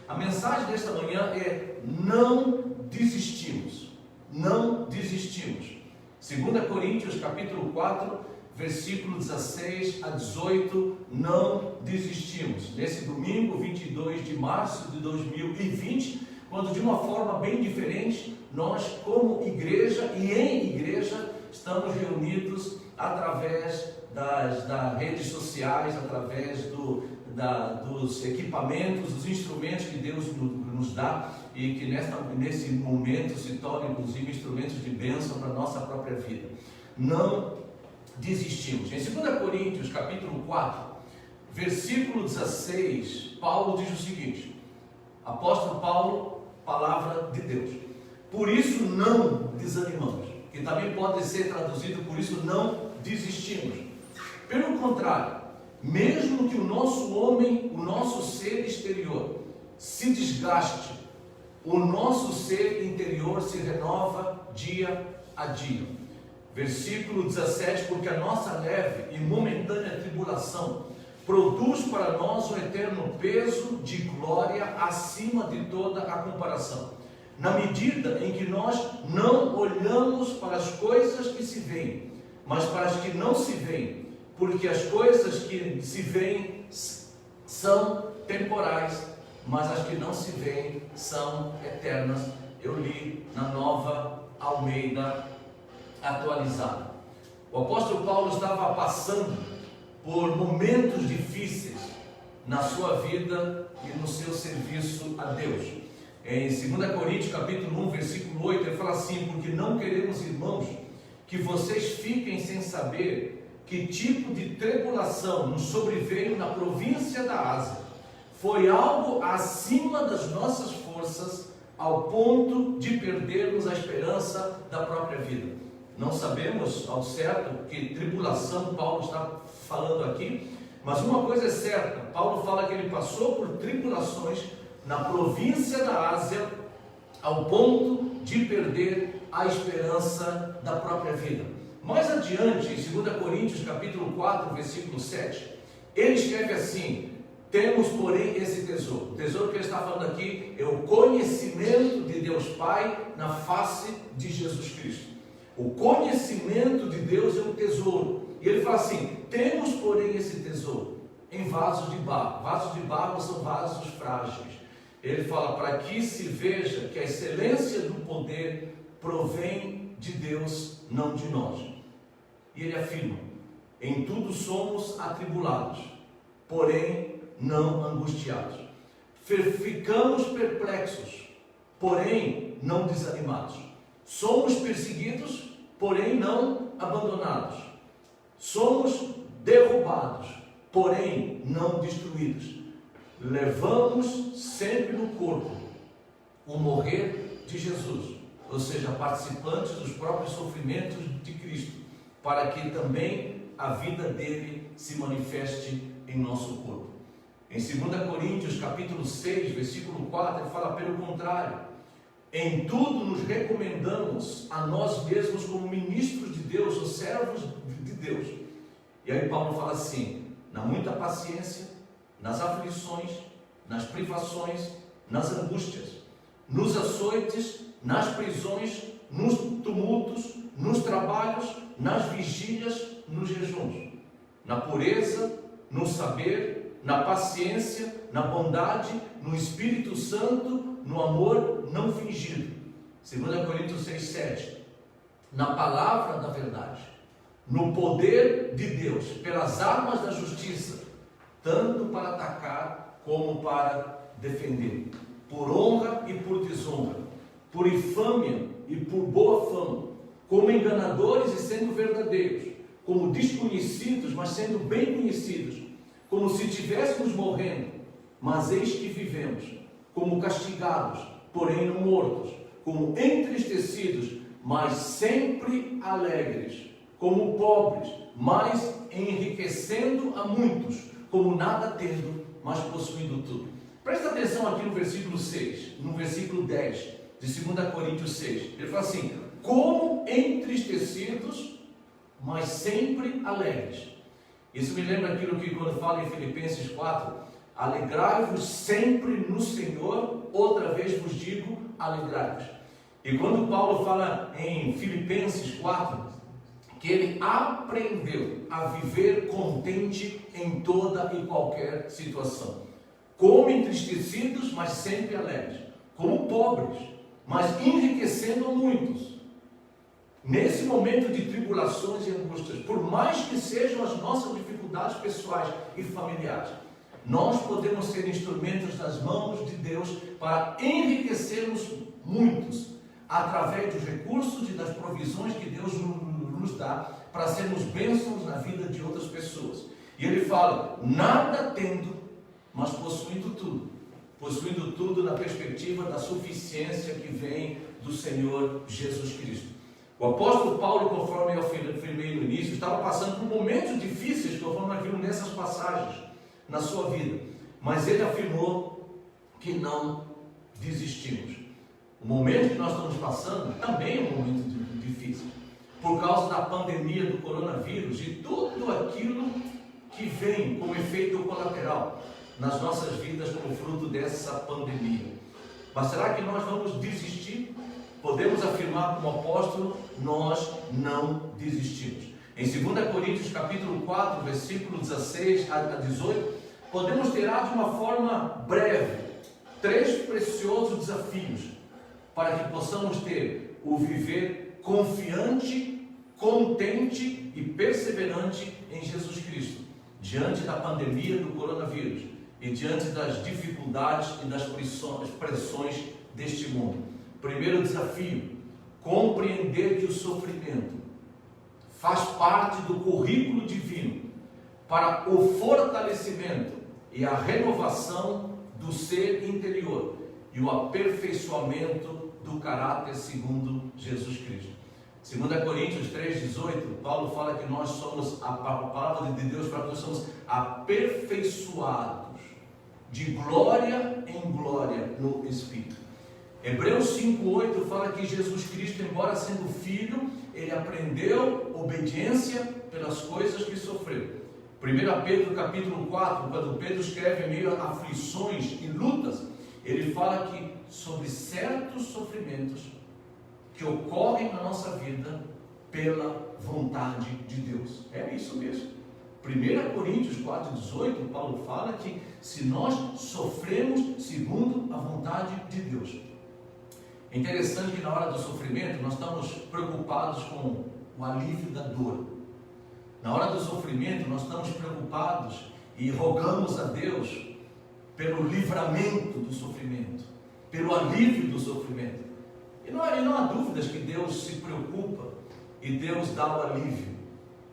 A mensagem desta manhã é: não desistimos. Não desistimos. 2 Coríntios capítulo 4, versículo 16 a 18, não desistimos. Nesse domingo, 22 de março de 2020, quando de uma forma bem diferente, nós como igreja e em igreja estamos reunidos através das redes sociais, através dos equipamentos, dos instrumentos que Deus nos dá e que nesse momento se tornam inclusive instrumentos de bênção para a nossa própria vida. Não desistimos. Em 2 Coríntios capítulo 4, versículo 16, Paulo diz o seguinte, apóstolo Paulo, palavra de Deus: por isso não desanimamos, que também pode ser traduzido por isso não desistimos. Pelo contrário, mesmo que o nosso homem, o nosso ser exterior se desgaste, o nosso ser interior se renova dia a dia. Versículo 17, porque a nossa leve e momentânea tribulação produz para nós um eterno peso de glória acima de toda a comparação, na medida em que nós não olhamos para as coisas que se veem, mas para as que não se veem, porque as coisas que se veem são temporais, mas as que não se veem são eternas. Eu li na Nova Almeida atualizada. O apóstolo Paulo estava passando por momentos difíceis na sua vida e no seu serviço a Deus. Em 2 Coríntios capítulo 1, versículo 8, ele fala assim: porque não queremos, irmãos, que vocês fiquem sem saber que tipo de tribulação nos sobreveio na província da Ásia. Foi algo acima das nossas forças, ao ponto de perdermos a esperança da própria vida. Não sabemos ao certo que tribulação Paulo está falando aqui, mas uma coisa é certa: Paulo fala que ele passou por tribulações na província da Ásia, ao ponto de perder a esperança da própria vida. Mais adiante, em 2 Coríntios capítulo 4, versículo 7, ele escreve assim: temos, porém, esse tesouro. O tesouro que ele está falando aqui é o conhecimento de Deus Pai na face de Jesus Cristo. O conhecimento de Deus é um tesouro. E ele fala assim: temos, porém, esse tesouro em vasos de barro. Vasos de barro são vasos frágeis. Ele fala para que se veja que a excelência do poder provém de Deus, não de nós. E ele afirma: em tudo somos atribulados, porém não angustiados. Ficamos perplexos, porém não desanimados. Somos perseguidos, porém não abandonados. Somos derrubados, porém não destruídos. Levamos sempre no corpo o morrer de Jesus, ou seja, participantes dos próprios sofrimentos de Cristo, para que também a vida dele se manifeste em nosso corpo. Em 2 Coríntios capítulo 6, versículo 4, ele fala: pelo contrário, em tudo nos recomendamos a nós mesmos como ministros de Deus, ou servos de Deus. E aí Paulo fala assim: na muita paciência, nas aflições, nas privações, nas angústias, nos açoites, nas prisões, nos tumultos, nos trabalhos, nas vigílias, nos jejuns, na pureza, no saber, na paciência, na bondade, no Espírito Santo, no amor não fingido. 2 Coríntios 6, 7. Na palavra da verdade, no poder de Deus, pelas armas da justiça, tanto para atacar como para defender, por honra e por desonra, por infâmia e por boa fama, como enganadores e sendo verdadeiros, como desconhecidos, mas sendo bem conhecidos, como se estivéssemos morrendo, mas eis que vivemos, como castigados, porém não mortos, como entristecidos, mas sempre alegres, como pobres, mas enriquecendo a muitos, como nada tendo, mas possuindo tudo. Presta atenção aqui no versículo 6, no versículo 10 de 2 Coríntios 6. Ele fala assim: como entristecidos, mas sempre alegres. Isso me lembra aquilo que quando fala em Filipenses 4, alegrai-vos sempre no Senhor. vez vos digo, alegrai-vos. E quando Paulo fala em Filipenses 4, que ele aprendeu a viver contente em toda e qualquer situação, como entristecidos, mas sempre alegres, como pobres, mas enriquecendo a muitos. Nesse momento de tribulações e angústias, por mais que sejam as nossas dificuldades pessoais e familiares, nós podemos ser instrumentos das mãos de Deus para enriquecermos muitos, através dos recursos e das provisões que Deus nos dá, para sermos bênçãos na vida de outras pessoas. E ele fala, nada tendo, mas possuindo tudo na perspectiva da suficiência que vem do Senhor Jesus Cristo. O apóstolo Paulo, conforme eu afirmei no início, estava passando por momentos difíceis, conforme nós vimos nessas passagens, na sua vida, mas ele afirmou que não desistimos. O momento que nós estamos passando também é um momento difícil, por causa da pandemia do coronavírus e tudo aquilo que vem como efeito colateral nas nossas vidas como fruto dessa pandemia. Mas será que nós vamos desistir? Podemos afirmar como apóstolo, nós não desistimos. Em 2 Coríntios capítulo 4, versículo 16 a 18, podemos tirar de uma forma breve 3 preciosos desafios para que possamos ter o viver confiante, contente e perseverante em Jesus Cristo, diante da pandemia do coronavírus e diante das dificuldades e das pressões deste mundo. Primeiro desafio, compreender que o sofrimento faz parte do currículo divino para o fortalecimento e a renovação do ser interior e o aperfeiçoamento do caráter segundo Jesus Cristo. 2 Coríntios 3,18, Paulo fala que nós somos, a palavra de Deus para que nós somos aperfeiçoados de glória em glória no Espírito. Hebreus 5,8 fala que Jesus Cristo, embora sendo filho, ele aprendeu obediência pelas coisas que sofreu. 1 Pedro capítulo 4, quando Pedro escreve em meio a aflições e lutas, ele fala que sobre certos sofrimentos que ocorrem na nossa vida pela vontade de Deus. É isso mesmo. 1 Coríntios 4,18, Paulo fala que se nós sofremos segundo a vontade de Deus. É interessante que na hora do sofrimento nós estamos preocupados com o alívio da dor. Na hora do sofrimento nós estamos preocupados e rogamos a Deus pelo livramento do sofrimento, pelo alívio do sofrimento. E não há dúvidas que Deus se preocupa e Deus dá o alívio.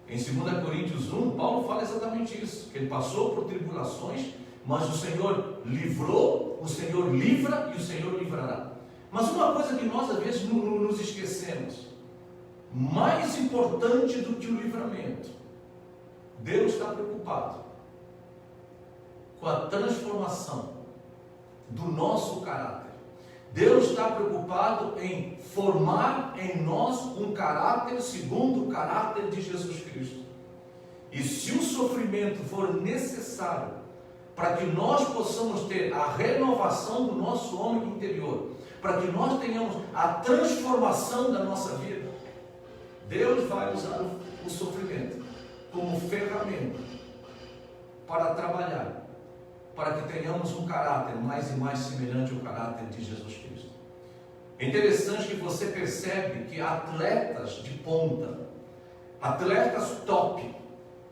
Em 2 Coríntios 1, Paulo fala exatamente isso, que ele passou por tribulações, mas o Senhor livrou, o Senhor livra e o Senhor livrará. Mas uma coisa que nós às vezes nos esquecemos, mais importante do que o livramento, Deus está preocupado com a transformação do nosso caráter. Deus está preocupado em formar em nós um caráter segundo o caráter de Jesus Cristo. E se o sofrimento for necessário para que nós possamos ter a renovação do nosso homem interior, para que nós tenhamos a transformação da nossa vida, Deus vai usar o sofrimento como ferramenta para trabalhar, para que tenhamos um caráter mais e mais semelhante ao caráter de Jesus Cristo. É interessante que você percebe que atletas de ponta, atletas top,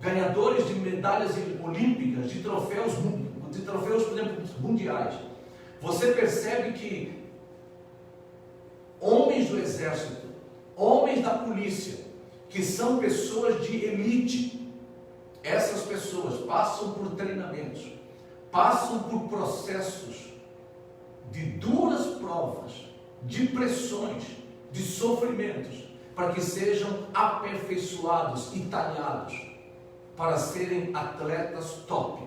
ganhadores de medalhas olímpicas, de troféus, por exemplo, mundiais, você percebe que homens do exército, homens da polícia, que são pessoas de elite, essas pessoas passam por treinamentos, passam por processos de duras provas, de pressões, de sofrimentos, para que sejam aperfeiçoados e talhados, para serem atletas top,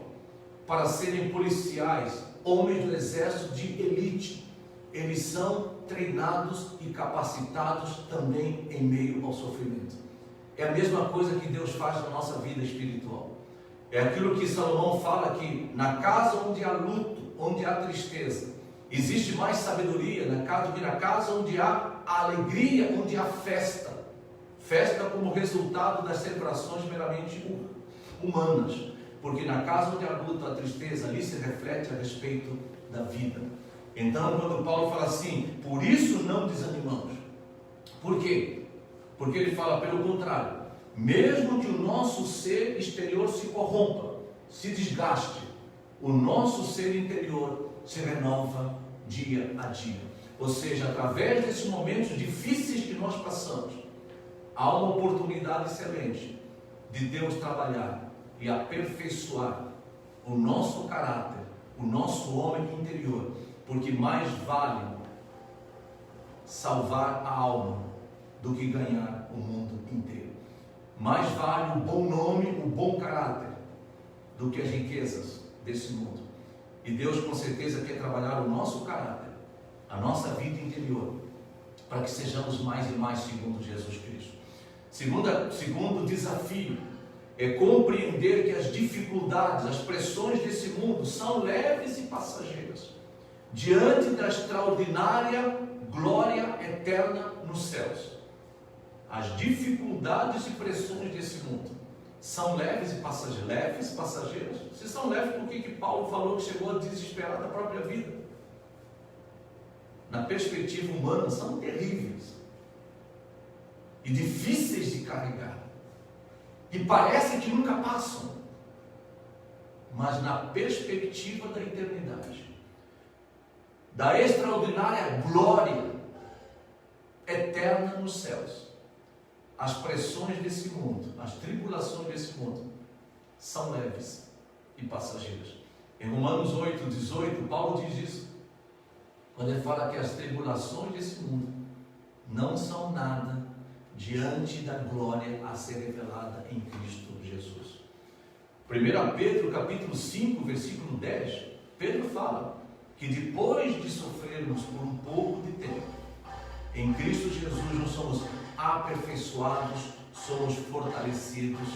para serem policiais, homens do exército de elite. Eles são treinados e capacitados também em meio ao sofrimento. É a mesma coisa que Deus faz na nossa vida espiritual. É aquilo que Salomão fala, que na casa onde há luto, onde há tristeza, Existe mais sabedoria na casa onde há alegria, onde há festa. Festa como resultado das celebrações meramente humanas. Porque na casa onde há luta, a tristeza, ali se reflete a respeito da vida. Então, quando Paulo fala assim, por isso não desanimamos. Por quê? Porque ele fala, pelo contrário, mesmo que o nosso ser exterior se corrompa, se desgaste, o nosso ser interior se renova dia a dia. Ou seja, através desses momentos difíceis que nós passamos, há uma oportunidade excelente de Deus trabalhar e aperfeiçoar o nosso caráter, o nosso homem interior, porque mais vale salvar a alma do que ganhar o mundo inteiro. Mais vale o bom nome, o bom caráter, do que as riquezas desse mundo. E Deus com certeza quer trabalhar o nosso caráter, a nossa vida interior, para que sejamos mais e mais segundo Jesus Cristo. Segundo desafio é compreender que as dificuldades, as pressões desse mundo são leves e passageiras, diante da extraordinária glória eterna nos céus. As dificuldades e pressões desse mundo são leves e passageiras. Leves, passageiras? Se são leves, por que Paulo falou que chegou a desesperar da própria vida? Na perspectiva humana, são terríveis e difíceis de carregar, e parece que nunca passam, mas na perspectiva da eternidade, da extraordinária glória eterna nos céus, as pressões desse mundo, as tribulações desse mundo são leves e passageiras. Em Romanos 8:18, Paulo diz isso, quando ele fala que as tribulações desse mundo não são nada diante da glória a ser revelada em Cristo Jesus. 1 Pedro capítulo 5, versículo 10, Pedro fala que depois de sofrermos por um pouco de tempo, em Cristo Jesus nós somos aperfeiçoados, somos fortalecidos,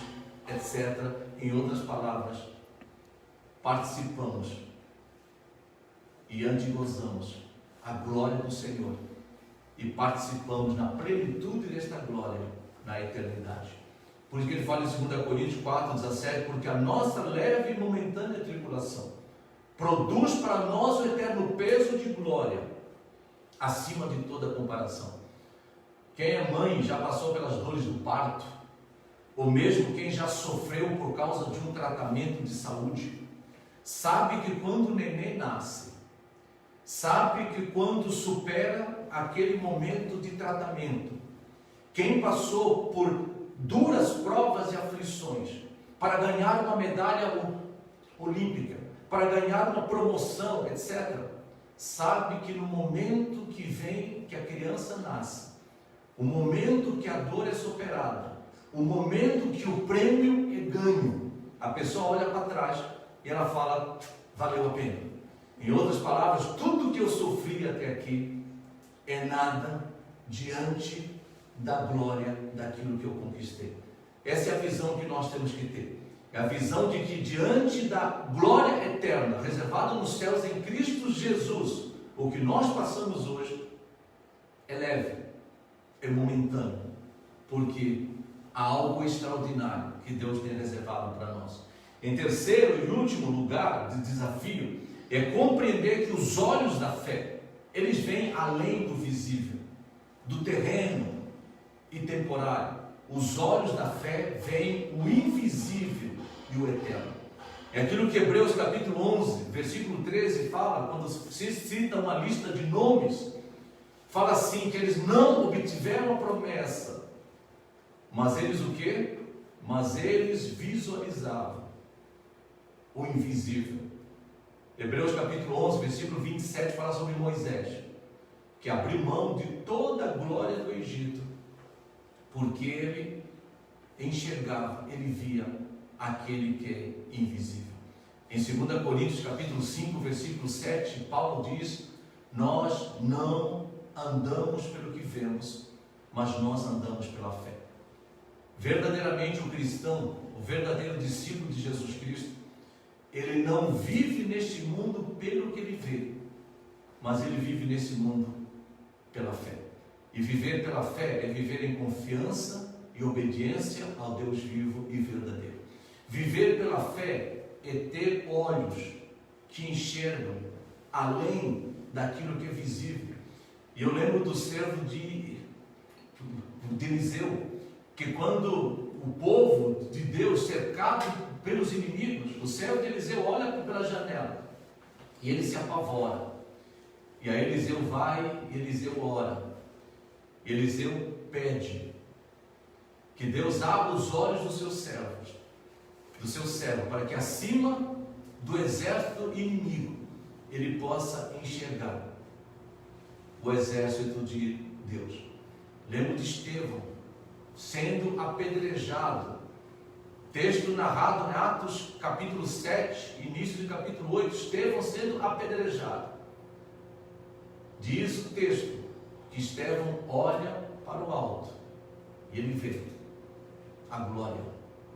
etc. Em outras palavras, participamos e antegozamos a glória do Senhor e participamos na plenitude desta glória na eternidade. Por isso que ele fala em 2 Coríntios 4:17, porque a nossa leve e momentânea tribulação produz para nós o eterno peso de glória acima de toda comparação. Quem é mãe já passou pelas dores do parto, ou mesmo quem já sofreu por causa de um tratamento de saúde, sabe que quando o neném nasce, sabe que quando supera aquele momento de tratamento, quem passou por duras provas e aflições para ganhar uma medalha olímpica, para ganhar uma promoção, etc., sabe que no momento que vem, que a criança nasce, o momento que a dor é superada, o momento que o prêmio é ganho, a pessoa olha para trás e ela fala, valeu a pena. Em outras palavras, tudo que eu sofri até aqui é nada diante da glória daquilo que eu conquistei. Essa é a visão que nós temos que ter. É a visão de que diante da glória eterna reservada nos céus em Cristo Jesus, o que nós passamos hoje é leve, é momentâneo, porque há algo extraordinário que Deus tem reservado para nós. Em terceiro e último lugar de desafio, é compreender que os olhos da fé, eles vêm além do visível, do terreno e temporário. Os olhos da fé veem o invisível e o eterno. É aquilo que Hebreus capítulo 11, versículo 13 fala, quando se cita uma lista de nomes, fala assim, que eles não obtiveram a promessa, mas eles o quê? Mas eles visualizavam o invisível. Hebreus capítulo 11, versículo 27 fala sobre Moisés, que abriu mão de toda a glória do Egito, porque ele enxergava, ele via aquele que é invisível. Em 2 Coríntios capítulo 5, versículo 7, Paulo diz, nós não andamos pelo que vemos, mas nós andamos pela fé. Verdadeiramente o cristão, o verdadeiro discípulo de Jesus Cristo, ele não vive neste mundo pelo que ele vê, mas ele vive nesse mundo pela fé. E viver pela fé é viver em confiança e obediência ao Deus vivo e verdadeiro. Viver pela fé é ter olhos que enxergam além daquilo que é visível. E eu lembro do servo de Eliseu, que quando o povo de Deus cercado pelos inimigos, o servo de Eliseu olha pela janela e ele se apavora. E aí Eliseu vai e Eliseu ora. Eliseu pede que Deus abra os olhos dos seus servos, do seu servo, para que acima do exército inimigo ele possa enxergar o exército de Deus. Lembro de Estevão sendo apedrejado, texto narrado em Atos capítulo 7, início de capítulo 8, Estevão sendo apedrejado. Diz o texto que Estevão olha para o alto e ele vê a glória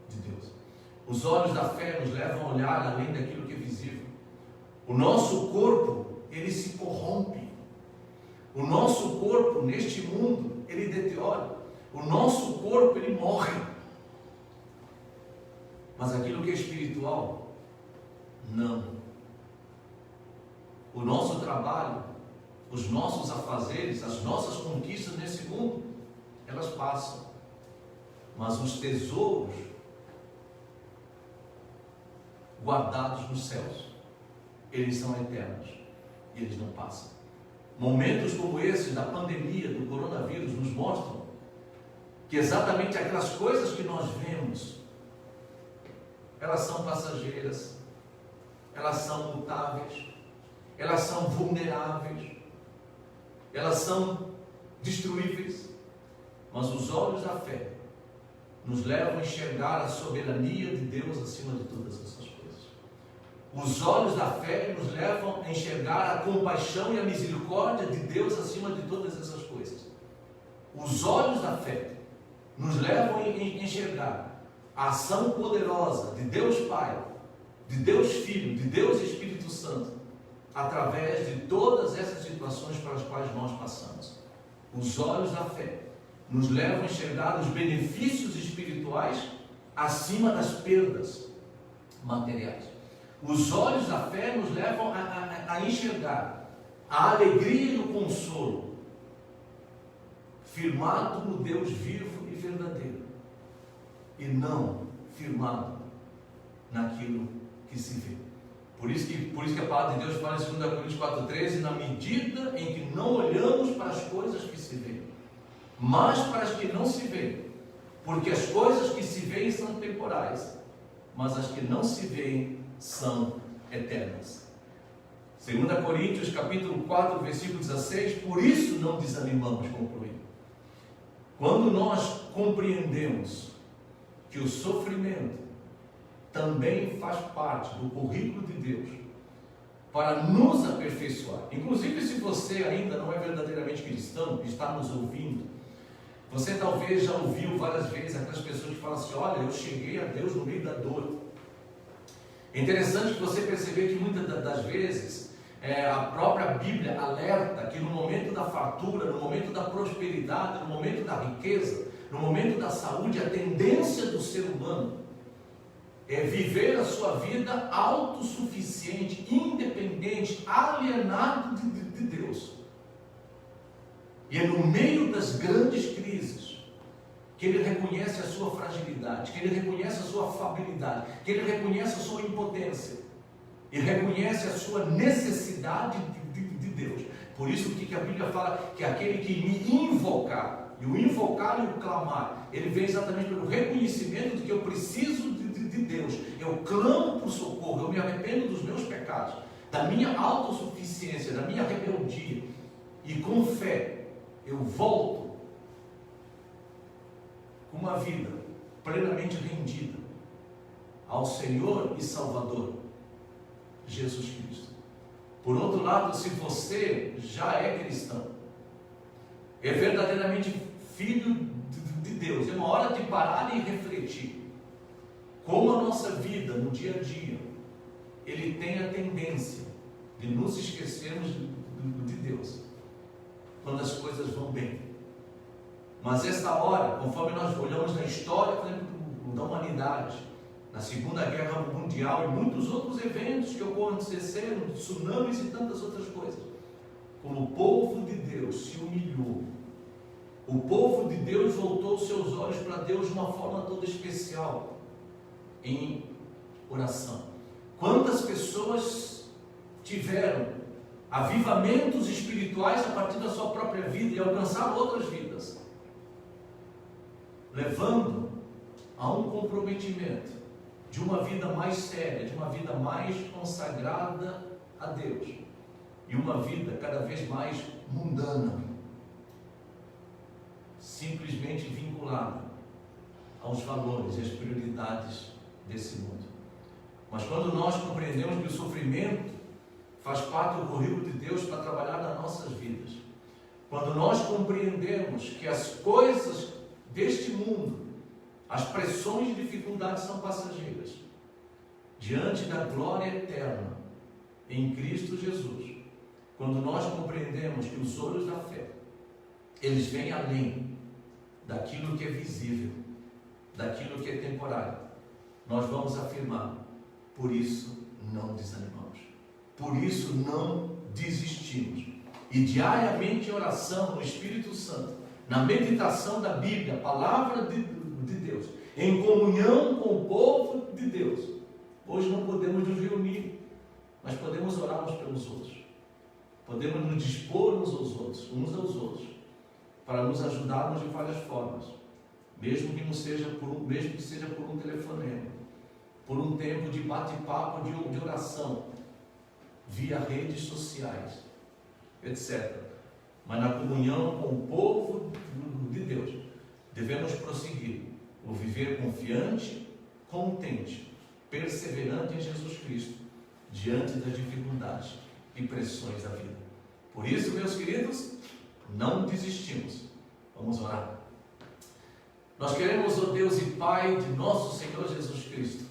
de Deus. Os olhos da fé nos levam a olhar além daquilo que é visível. O nosso corpo, ele se corrompe. O nosso corpo, neste mundo, ele deteriora. O nosso corpo, ele morre. Mas aquilo que é espiritual, não. O nosso trabalho, os nossos afazeres, as nossas conquistas nesse mundo, elas passam. Mas os tesouros guardados nos céus, eles são eternos e eles não passam. Momentos como esse da pandemia, do coronavírus, nos mostram que exatamente aquelas coisas que nós vemos, elas são passageiras, elas são mutáveis, elas são vulneráveis, elas são destruíveis, mas os olhos da fé nos levam a enxergar a soberania de Deus acima de todas essas coisas. Os olhos da fé nos levam a enxergar a compaixão e a misericórdia de Deus acima de todas essas coisas. Os olhos da fé nos levam a enxergar a ação poderosa de Deus Pai, de Deus Filho, de Deus Espírito Santo, através de todas essas situações pelas quais nós passamos. Os olhos da fé nos levam a enxergar os benefícios espirituais acima das perdas materiais. Os olhos da fé nos levam a enxergar a alegria e o consolo firmado no Deus vivo e verdadeiro, e não firmado naquilo que se vê. Por isso que a palavra de Deus fala em 2 Coríntios 4,13, na medida em que não olhamos para as coisas que se veem, mas para as que não se veem, porque as coisas que se veem são temporais, mas as que não se veem são eternas. 2 Coríntios capítulo 4, versículo 16, por isso não desanimamos, concluindo. Quando nós compreendemos que o sofrimento também faz parte do currículo de Deus para nos aperfeiçoar, inclusive se você ainda não é verdadeiramente cristão, está nos ouvindo, você talvez já ouviu várias vezes aquelas pessoas que falam assim: olha, eu cheguei a Deus no meio da dor. É interessante que você perceber que muitas das vezes a própria Bíblia alerta que no momento da fartura, no momento da prosperidade, no momento da riqueza, no momento da saúde, a tendência do ser humano é viver a sua vida autossuficiente, independente, alienado de Deus. E é no meio das grandes crises que ele reconhece a sua fragilidade, que ele reconhece a sua fabilidade, que ele reconhece a sua impotência e reconhece a sua necessidade de Deus. Por isso que a Bíblia fala que aquele que me invocar, e o invocar e o clamar, ele vem exatamente pelo reconhecimento de que eu preciso de Deus, eu clamo por socorro, eu me arrependo dos meus pecados, da minha autossuficiência, da minha rebeldia, e com fé eu volto com uma vida plenamente rendida ao Senhor e Salvador Jesus Cristo. Por outro lado, se você já é cristão, é verdadeiramente filho de Deus, é uma hora de parar e refletir como a nossa vida no dia a dia, ele tem a tendência de nos esquecermos de Deus quando as coisas vão bem. Mas esta hora, conforme nós olhamos na história da humanidade, na Segunda Guerra Mundial e muitos outros eventos que aconteceram, tsunamis e tantas outras coisas, como o povo de Deus se humilhou, o povo de Deus voltou seus olhos para Deus de uma forma toda especial, em oração. Quantas pessoas tiveram avivamentos espirituais a partir da sua própria vida e alcançaram outras vidas, levando a um comprometimento de uma vida mais séria, de uma vida mais consagrada a Deus e uma vida cada vez mais mundana, simplesmente vinculada aos valores e às prioridades desse mundo. Mas quando nós compreendemos que o sofrimento faz parte do currículo de Deus para trabalhar nas nossas vidas, quando nós compreendemos que as coisas deste mundo, as pressões e dificuldades são passageiras, diante da glória eterna em Cristo Jesus, quando nós compreendemos que os olhos da fé, eles vêm além daquilo que é visível, daquilo que é temporário, nós vamos afirmar: por isso não desanimamos, por isso não desistimos. E diariamente em oração no Espírito Santo, na meditação da Bíblia, a palavra de Deus, em comunhão com o povo de Deus. Hoje não podemos nos reunir, mas podemos orar uns pelos outros, podemos nos dispor uns aos outros, para nos ajudarmos de várias formas, mesmo que seja por um telefonema, por um tempo de bate-papo, de oração, via redes sociais, etc. Mas na comunhão com o povo de Deus, devemos prosseguir o viver confiante, contente, perseverante em Jesus Cristo, diante das dificuldades e pressões da vida. Por isso, meus queridos, não desistimos. Vamos orar. Nós queremos, ó Deus e Pai de nosso Senhor Jesus Cristo,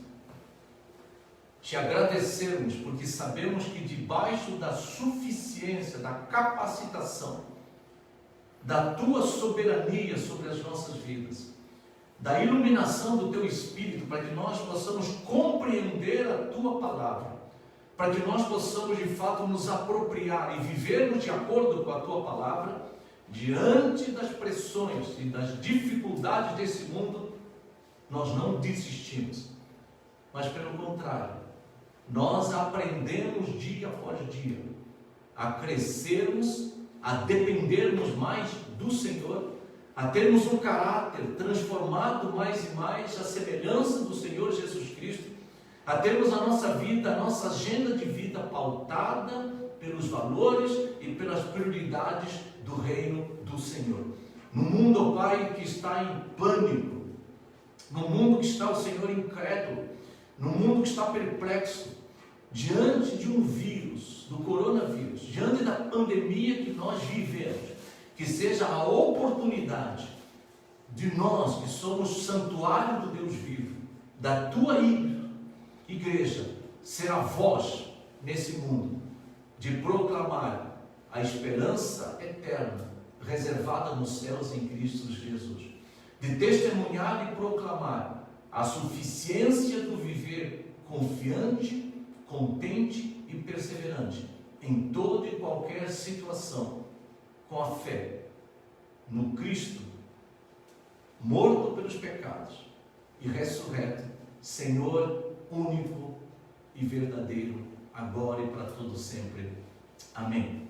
te agradecermos, porque sabemos que debaixo da suficiência, da capacitação, da tua soberania sobre as nossas vidas, da iluminação do teu Espírito, para que nós possamos compreender a tua palavra, para que nós possamos de fato nos apropriar e vivermos de acordo com a tua palavra, diante das pressões e das dificuldades desse mundo, nós não desistimos, mas pelo contrário, nós aprendemos dia após dia a crescermos, a dependermos mais do Senhor, a termos um caráter transformado mais e mais à semelhança do Senhor Jesus Cristo, a termos a nossa vida, a nossa agenda de vida pautada pelos valores e pelas prioridades do reino do Senhor. No mundo, ó Pai, que está em pânico, no mundo que está o Senhor incrédulo, no mundo que está perplexo, diante de um vírus, do coronavírus, diante da pandemia que nós vivemos, que seja a oportunidade de nós, que somos santuário do Deus vivo, da tua igreja, ser a voz nesse mundo, de proclamar a esperança eterna, reservada nos céus em Cristo Jesus, de testemunhar e proclamar a suficiência do viver confiante, contente e perseverante, em toda e qualquer situação, com a fé no Cristo, morto pelos pecados e ressurreto, Senhor único e verdadeiro, agora e para todo sempre. Amém.